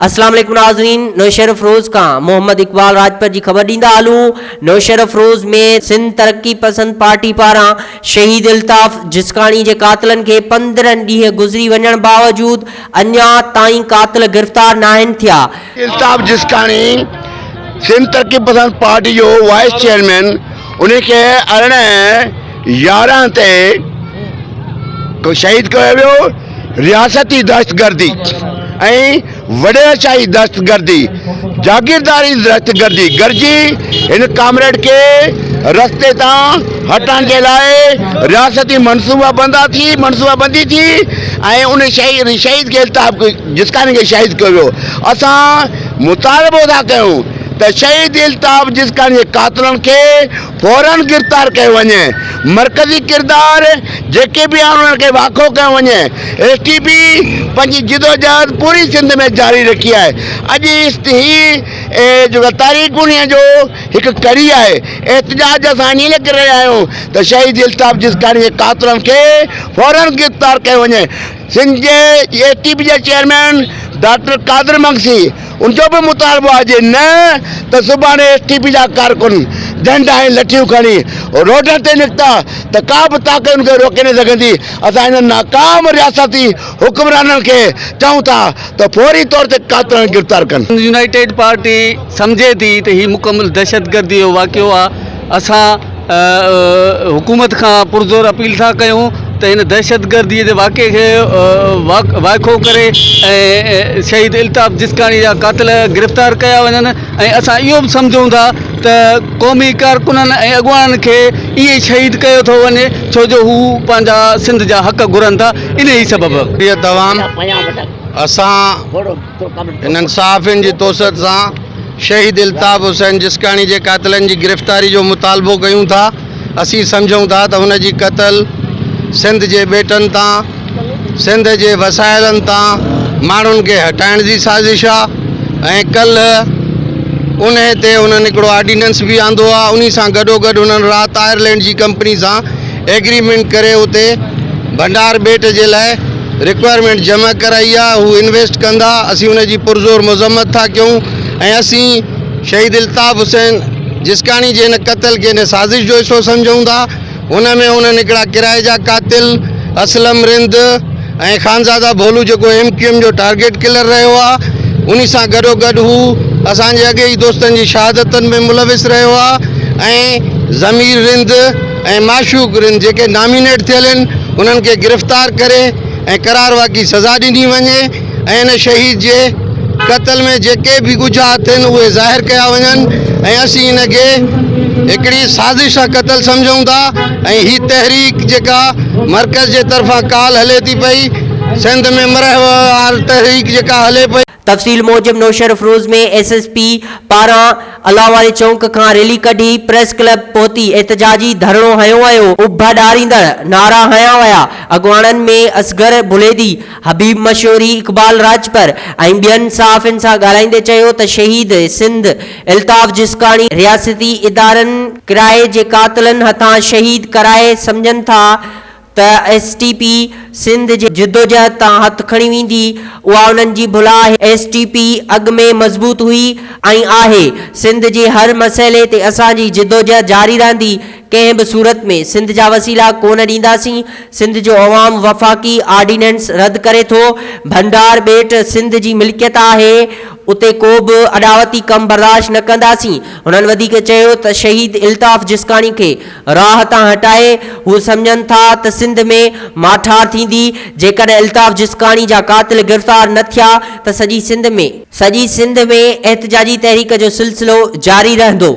अस्सलाम वालेकुम नाज़रीन, नौशहर अफरोज का मोहम्मद इकबाल राजपूत जी खबर ॾींदा हलूं। नौशहर अफरोज में सिंध तरक्की पसंद पार्टी पारां शहीद इल्ताफ़ जिस्कानी के कातिलनि खे 15 ॾींहं गुज़री वञण बावजूद अञा ताईं कातिल गिरफ़्तार नाहिनि थिया। इल्ताफ़ जिस्कानी सिंध तरक्की पसंद पार्टी जो वाइस चेयरमैन उनके 11 ते शहीद किया वियो। रियासती दहशतगर्दी वडेशाही दहशतगर्दी जागीरदारी दहशतगर्दी गरजी इन कामरेड के रस्ते ता हटण के लाए रियासती मनसूबाबंदी थी उन शहीद के इल्ताफ़ जिस्कानी के शहीद किया। असा मुतालबो था कयूं त शहीद इल्ताफ़ जिस्कानी के कातिलन के फौरन गिरफ्तार किया वञे। मरकजी किरदार जेके भी आहिनि उन्हनि खे वाखो कयो वञे। STP पंहिंजी जिदोजहद पूरी सिंध में जारी रखी है। अॼु ही जो तारीख़ उन्हीअ जो हिकु कड़ी है। एहतजाज असां इन करे रहिया आहियूं त शहीद इल्ताफ़ जिस्कानी के कातिलन के फौरन गिरफ्तार किया वञे। सिंध के STP जे चेयरमैन डॉक्टर कादिर मगसी उनजो भी मुतालबो आहे न त सुभाणे STP जा कारकुन झंडा ऐं लठियूं खणी रोडनि ते निकिता त का बि ताक़त उनखे रोके न सघंदी। असां इन नाकाम रियासती हुक्मराननि खे चऊं था त फौरी तौर ते कातिलनि गिरफ़्तार कनि। यूनाइटेड पार्टी समझे थी त ही मुकम्मल दहशतगर्दी जो वाक़ियो आहे। असां हुकूमत खां पुरज़ोर अपील था कयूं त इन दहशतगर्दी के वाक़े खे वाखो करे शहीद इल्ताफ़ जिस्कानी जा कातिल गिरफ़्तार कया वञनि। असां इहो बि सम्झूं था त क़ौमी कारकुननि ऐं अॻुवाननि खे इहे शहीद कयो थो वञे छो जो हू पंहिंजा सिंध जा हक़ घुरनि था। इन ई सबबु तमाम असां इन्हनि सहाफ़ियुनि जी तोसत सां शहीद इल्ताफ़ हुसैन जिस्कानी के कातिलनि जी गिरफ़्तारी जो मुतालबो कयूं था। असीं सम्झूं था त हुन जी क़तल सिंध के बेटन ता सिंध के वसाइलन ता माण्हुनि के हटाइण जी साज़िश आहे। कल उन ते उन्हनि हिकिड़ो ऑर्डिनेंस भी आंदो आहे। उन सां गॾोगॾु उन्हनि रात आयरलैंड की कंपनी सां एग्रीमेंट करे उते भंडार बेट के लाइ रिक्वायरमेंट जमा कराई आहे। हू इन्वेस्ट कंदा। असीं उन जी पुरज़ोर मज़म्मत था कयूं ऐं असीं शहीद इल्ताफ़ हुसैन जिस्कानी जे इन क़तल के इन साज़िश जो हिस्सो सम्झूं था। उनमें उन्हनि हिकिड़ा किराए जा कातिल असलम रिंद ऐं ख़ानज़ादा भोलू जो MQM जो टारगेट किलर रहियो आहे। उन सां गॾोगॾु हू असांजे अॻे ई दोस्तनि जी शहादतनि में मुलविस रहियो आहे। ऐं ज़मीर रिंद ऐं माशूक रिंद जेके नॉमिनेट थियल आहिनि उन्हनि खे गिरफ़्तार करे ऐं करार वाक़ी सज़ा ॾिनी वञे ऐं इन शहीद जे क़तल में जेके भी गुझा थियनि उहे ज़ाहिर कया वञनि। ऐं असीं इनखे हिकिड़ी साज़िश क़तल सम्झूं था ऐं ही तहरीक जेका मरकज़ जे तरफ़ां काल हले थी पई सिंध में मरहवार तहरीक जेका हले पई। तफ़सील मूजिब नौशहर अफरोज में SSP पारां अलावाले चौक खां रैली कढी प्रेस क्लब पहुती एहतजाजी धरणो हयो वियो। उभा ॾारींदड़ नारा हया विया। अॻुवाननि में असगर बुलेदी, हबीब मशहूरी, इकबाल राजपूत ऐं ॿियनि सहाफ़ियुनि सां ॻाल्हाईंदे चयो त शहीद सिंध इल्ताफ़ जिस्कानी रियासती इदारनि किराए जे कातिलनि हथां शहीद कराए सम्झनि था त STP सिंध जे जिदोजहद तां हथ खणी वेंदी। उहा उन्हनि जी भुल आहे। STP अॻ में मज़बूत हुई ऐं आहे। सिंध जे हर मसइले ते असांजी जिदोजहद जारी रहंदी। कंहिं बि सूरत में सिंध जा वसीला कोन ॾींदासीं। सिंध जो अवाम वफ़ाक़ी ऑर्डिनेंस रद्द करे थो। भंडार बेट सिंध जी मिल्कियत आहे। उते को भी अडावती कम बर्दाश्त न कंदासीं। उन्हनि वधीक चयो त शहीद इल्ताफ़ जिस्कानी के राह तां हटाए हू सम्झनि था त सिंध में माठार थींदी। जेकॾहिं इल्ताफ़ जिस्कानी जा कातिल गिरफ़्तार न थिया त सॼी सिंध में एहतजाजी तहरीक जो सिलसिलो जारी रहंदो।